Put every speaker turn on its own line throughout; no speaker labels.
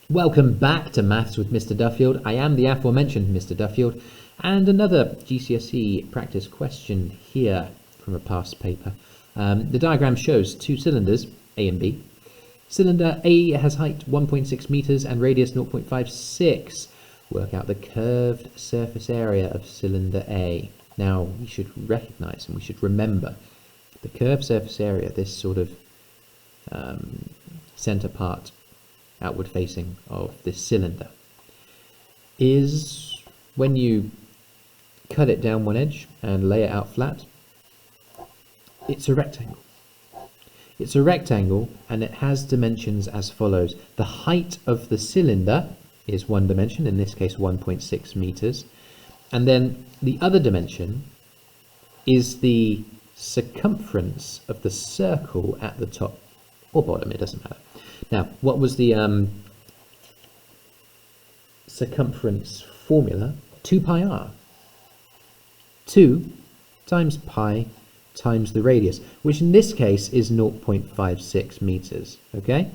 Welcome back to Maths with Mr. Duffield. I am the aforementioned Mr. Duffield, and another GCSE practice question here from a past paper. The diagram shows two cylinders, A and B. Cylinder A has height 1.6 meters and radius 0.56. Work out the curved surface area of cylinder A. Now, we should recognize and we should remember the curved surface area, this sort of center part, outward facing of this cylinder, is when you cut it down one edge and lay it out flat, it's a rectangle. It's a rectangle and it has dimensions as follows. The height of the cylinder is one dimension, in this case 1.6 meters, and then the other dimension is the circumference of the circle at the top or bottom, it doesn't matter. Now, what was the circumference formula? 2 pi r. 2 times pi times the radius, which in this case is 0.56 meters, okay?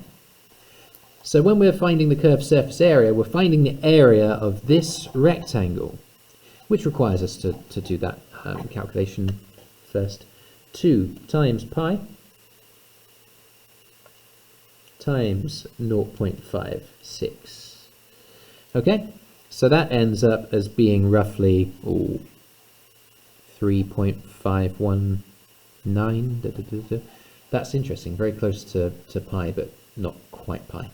So when we're finding the curved surface area, we're finding the area of this rectangle, which requires us to do that calculation first. 2 times pi times 0.56. Okay, so that ends up as being roughly 3.519. That's interesting, very close to pi, but not quite pi.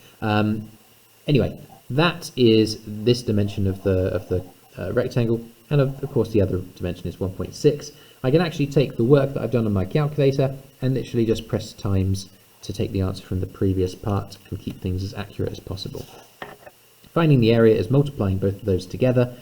Anyway, that is this dimension of the rectangle, and of course the other dimension is 1.6. I can actually take the work that I've done on my calculator and literally just press times to take the answer from the previous part and keep things as accurate as possible. Finding the area is multiplying both of those together,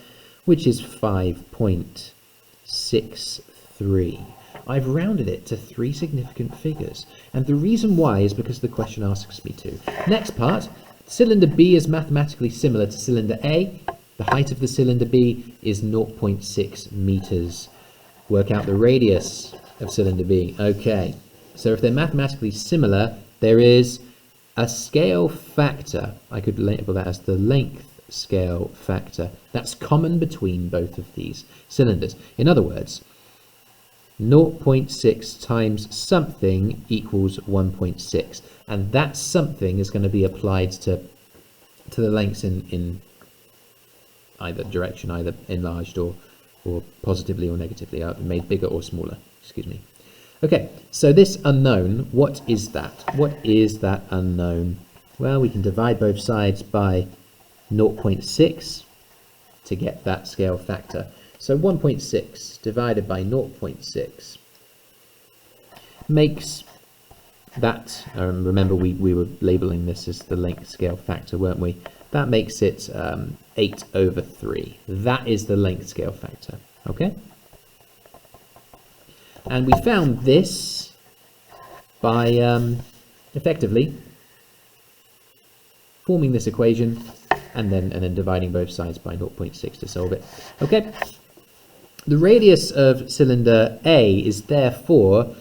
which is 5.63. I've rounded it to 3 significant figures, and the reason why is because the question asks me to. Next part, cylinder B is mathematically similar to cylinder A. The height of the cylinder B is 0.6 meters. Work out the radius of cylinder B. Okay. So if they're mathematically similar, there is a scale factor. I could label that as the length scale factor. That's common between both of these cylinders. In other words, 0.6 times something equals 1.6. And that something is going to be applied to the lengths in either direction, either enlarged or positively or negatively, made bigger or smaller. Excuse me. Okay, so this unknown, what is that? What is that unknown? Well, we can divide both sides by 0.6 to get that scale factor. So 1.6 divided by 0.6 makes that, remember we were labeling this as the length scale factor, weren't we? That makes it 8/3. That is the length scale factor, okay? And we found this by effectively forming this equation and then dividing both sides by 0.6 to solve it. Okay. The radius of cylinder A is therefore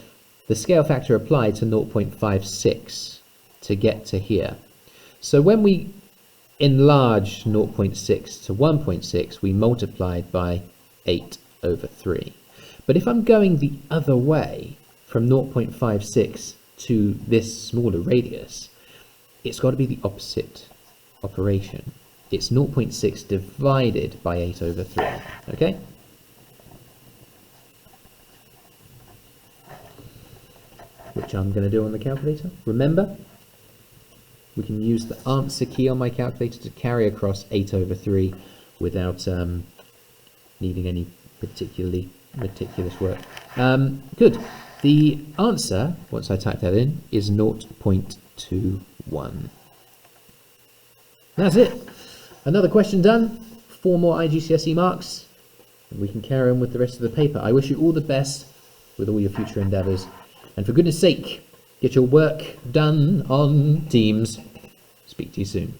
the scale factor applied to 0.56 to get to here. So when we enlarge 0.6 to 1.6, we multiplied by 8/3. But if I'm going the other way, from 0.56 to this smaller radius, it's got to be the opposite operation. It's 0.6 divided by 8/3, okay? Which I'm going to do on the calculator. Remember, we can use the answer key on my calculator to carry across 8/3 without needing any particularly meticulous work. Good. The answer, once I type that in, is 0.21. That's it. Another question done. 4 more IGCSE marks, and we can carry on with the rest of the paper. I wish you all the best with all your future endeavours, and for goodness sake, get your work done on Teams. Speak to you soon.